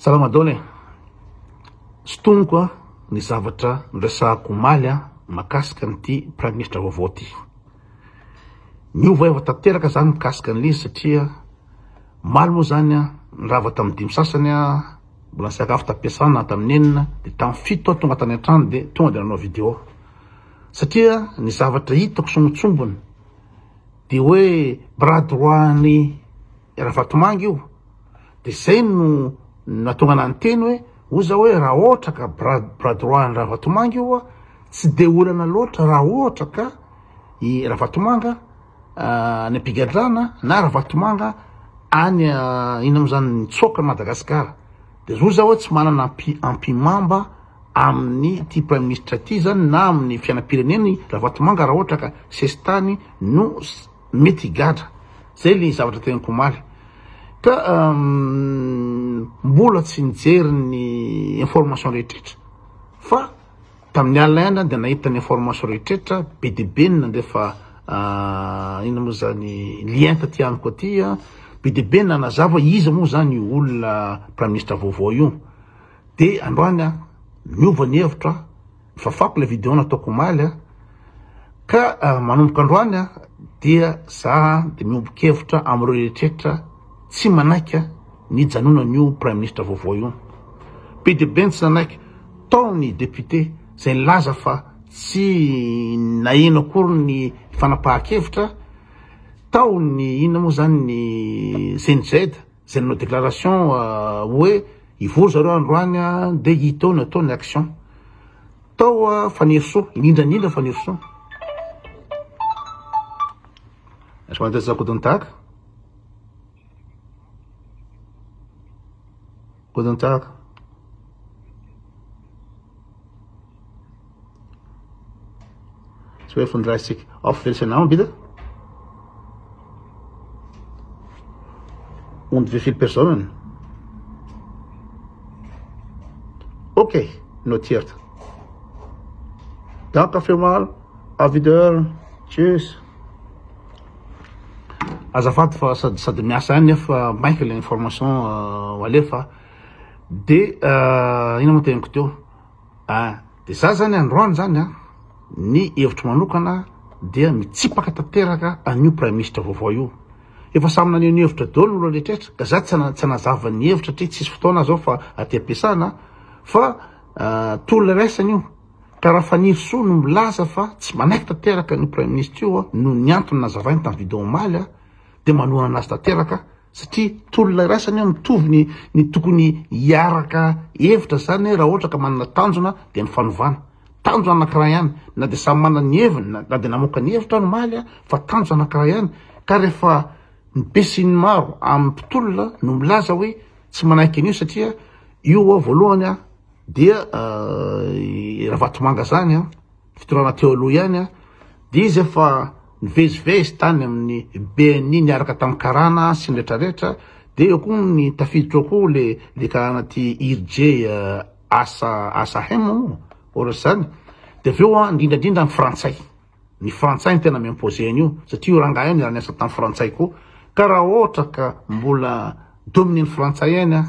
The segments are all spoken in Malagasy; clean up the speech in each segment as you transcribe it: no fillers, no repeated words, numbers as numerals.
Salama dole. Stonko ny zavatra nresahako omaly makasika an'ity Prime Ministre vaovao ty. Miova eva tanteraka zany mikasika an'izy satria maly moa zany ny rava tamin'ny dimy sasany mbola sakafo tampiasana tamin'ny enina de tamin'ny fito tonga tany an-trano de tonga de nanao vidéo. Satria ny zavatra hitako sombotsombony de hoe bras droit-ny Ravatomanga io. De zay no natonga nanteny hoe oza hoe raha ohatra ka bras droit-ny Ravatomanga io tsy de olana loatra raha ohatra ka I Ravatomanga ny ampigadrana na Ravatomanga any ina mo'zany nitsoka Madagasikara. De oza hoe tsy manana ampimamba amin'ny ty Prime Ministre ty zany na amin'ny fianam-pireneny Ravatomanga raha ohatra ka sestany no mety higadra. Zay le zavatra tenako omaly. Ka mbola tsy nijery ny information rehetrretra fa tamin'ny alina de nahita ny information rehetrretra be de be nandefa ina moa zany lien taty amiko aty be de be nanazava iza moa zany olona Prime Ministre vaovao io. De androany miova ny hevitra fafako le vidéo nataoko omaly ka manomboka androany dia za de miomboka hevitra am'ireo rehetrretra tsy manaiky ny janonan'io Prime Ministre vaovao io. Be de be tsy nanaiky tao ny député zay nilaza fa tsy naheno akory ny fanapahan-kevitra tao ny ina moa zany ny CNZ zay nanao déclaration hoe ivory zareo androany de hitao natao ny action tao faneriso indrindra faneriso. Est-ce que za kodon tak? Kodon tak? Zo even draai ik af wil zijn naam bieden. Und wie viele Personen? Okay, notiert. Danke vielmals. Auf Wiedersehen. Tschüss. Azafady fa sady miasa any nefa mainka le information alefa de ina moa teniko teo de za zany androany zany ny hevitro manokana dia mitsipaka tanteraka an'io Prime Ministre vaovao io. Efa samy naneo ny hevitra daholo olo rehetrretra ka za tsy nanazava ny hevitra ty tsisy fotoana zao fa aty ampiasana fa tolona raisany io ka raha faniry soa no milaza fa tsy manaiky tanteraka ny Prime Ministre io no ny antony nazavainy tamin'ny vidéo omaly de manoana anazy tanteraka satria tolona raisany io mitovy ny tokony hiaraka hevitra zany raha ohatra ka manana tanjona de ny fanovana tanjo anankiray ihany na de samy manana ny heviny na de namoaka ny hevitra ny omaly fa tanjo anankiray ihany ka rehefa mipesiny maro amin'ny mpitolona no milaza hoe tsy manaiky an'io satria io voalohany dia Ravatomanga zany fitorana teo aloha ihany de izy efa nivezivezy tany amin'ny BNI niaraka tamin'ny karana sy ny rehetrarehetra de eo koa ny tafiditra koa le karana ty IRG asa hemo ohatsy zany de aveo indrindrandrindra ny frantsay ny tena miimposé an'io satria io rangahy io raha niasa tamin'ny frantsay koa ka raha ohatra ka mbola dominen'ny frantsay eny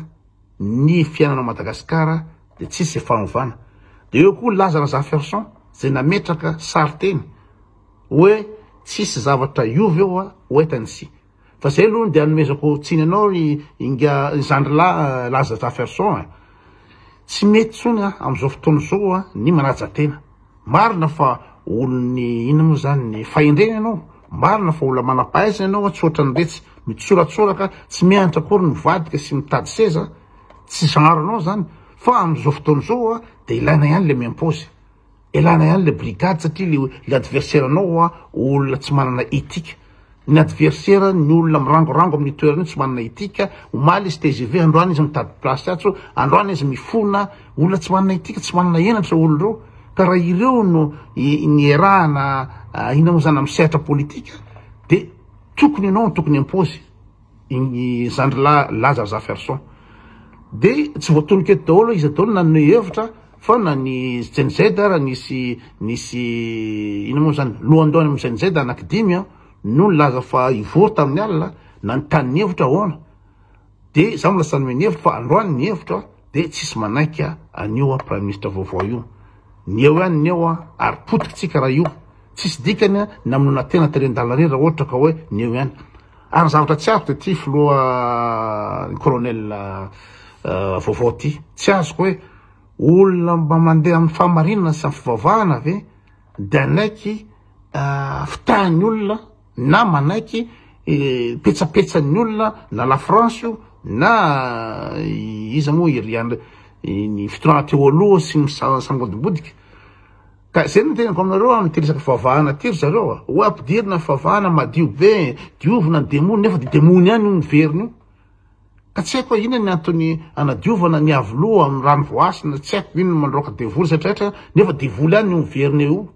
ny fiainana Madagasikara de tsisy fanovana. De eo koa Lazare Zaferson zay nametraka sary teny hoe tsisy zavatra iova eo hoentany sy fa zay aloha de anomezako tsiny anao inga zandrila Lazare Zaferson tsy mety tsony am'izao fotoana zao ny manajatena. Marina fa olony ina moa zany ny fahendrena anao, marina fa olona manampahaizana anao tsy ohatra ny retsy mitsoratsoraka tsy mianatra akory ny vadika sy mitady seza tsy zanaranao zany fa am'izao fotoana zao de ilaina ihany le miimpose, ilaina ihany le brigade satria le adversaire anao olona tsy manana etika. Ny adversaire ny olona mirangorango amin'ny toerana tsy manana etika omaly izy TGV androany izy mitady place atso androany izy mifona olona tsy manana etika tsy manana henatra olo reo ka raha ireo no ny erahana ina moa zany misehatra politika de tokony ianao tokony impose zandry Lazare Zaferson de tsy voatonika eto daholo izy daholo nanome hevitra fa na ny CNZ raha nisy ina moa zany lohandohany amin'ny CNZ anankidimy no nilaza fa ivory tamin'ny alina na ny tany hevitra ahoana de za mbola sany ny hevitra fa androany ny hevitra de tsisy manaiky anio prime ministre vaovao io ny eo ihany ny eo ary potikitsika raha io tsisy dikany naminona tena tren-dalare raha ohatra ka hoe ny eo ihany ary zavatra tsy azo de ty filoha colonel vaovao ty tsy azoko hoe olona mba mandeha amin'ny fahamarinana sy amin'ny fivavahana ve de anaiky fitahany olona na manaiky petsapetsan'ny olona na la France io na iza moa ny fitonana teo aloha sy misangodibodika ka zay no tenako aminareo amin'ny teresaka fivavahana ty ry zareo hoe ampidirina fivavahana madio be diovina ny demony nefa de demony ihany io ny veriny io ka tsy haiko hoe ina ny antony anadiovana ny avoloa amin'ny rano voasina tsy haiko ino mandroaka devoly satraitra nefa devoly ihany io ny veriny io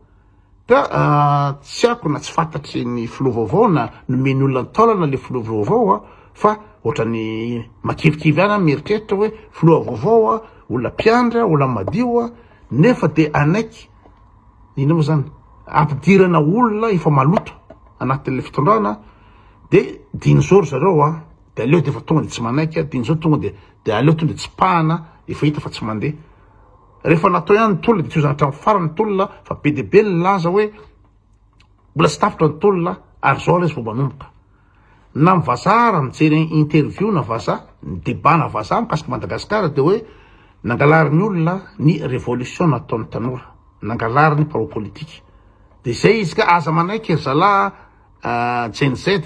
ka tsy haiko na tsy fantatry ny filoha vaovao na nomeny olona taolana le filoha vaovao fa ohatrany makivikivy ihany mieritreritra hoe filoha vaovao olona mpiandra olona madio nefa de anaiky ina moa zany ampidirana olona efa maloto anatin'le fitondrana de diny zao ry zareo de aleo de efa tonga de tsy manaiky diny zao tonga de aleo tonga de tsy pahana efa hita fa tsy mandeha rehefa natao ihany ny tolona de tsy ho zanatra farany tolona fa be de be ny laza hoe mbola tsy tafitra ny tolona ary zao izy vao manomboka na mivazara mijery interview na vaza ny débat na vaza mikasiky Madagasikara de hoe nangalary ny olona ny révolution nataon'ny tanora nangalary ny parole politique de zay izy ka aza manaiky ry zala Gen Z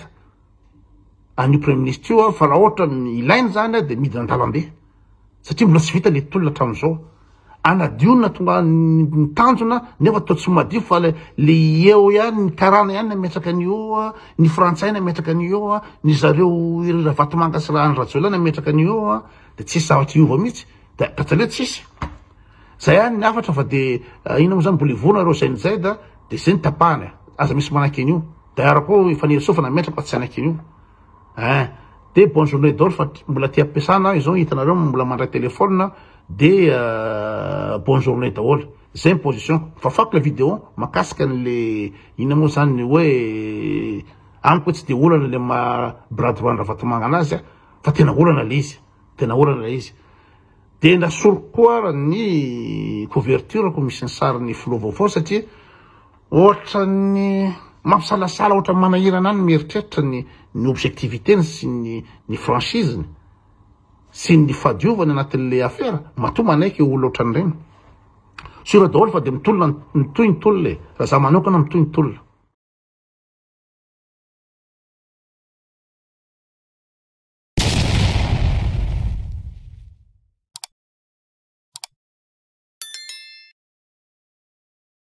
anio premier ministre io fa raha ohatra ilainy zany de midina an-dalambe satria mbola tsy vita le tolona hatramin'izao anadionina tonga ny tanjona nefa atao tsy madio fa le eo ihany ny karana ihany nametraka an'io ny frantsay nametraka an'io ny zareo raha vatomanga sy raha andrajola nametraka an'io de tsisy zavatra iova mihitsy de katsaleo tsisy zay ihany ny afatra fa de ina moa zany mbola ivona reo Gen Z de zay ny tapahany aza misy manaiky an'io de arako ifanerisofa nametraka fa tsy anaiky an'io de bonne journée d'or fa mbola ty ampiasana izao hitanareo mbola mandray telefôna de bonne journée daholo zay position fa fako le vidéo makasika an'le ina moa zany hoe amiko tsy de olana le bradroandra vatomanga anazy fa tena olana le izy tena olana le izy de nasoro koa ny couverture ko misy ny sariny filoha vaovao satria ohatra ny mampisalasala ohatra manahirana any mieritreritra ny objectivité sy ny franchise sy ny fadiovany anatin'le affaire matoa manaiky olona ohatran'ireny sura daholo fa de mitolona mitohy ny tolona raha za manokana mitohy ny tolona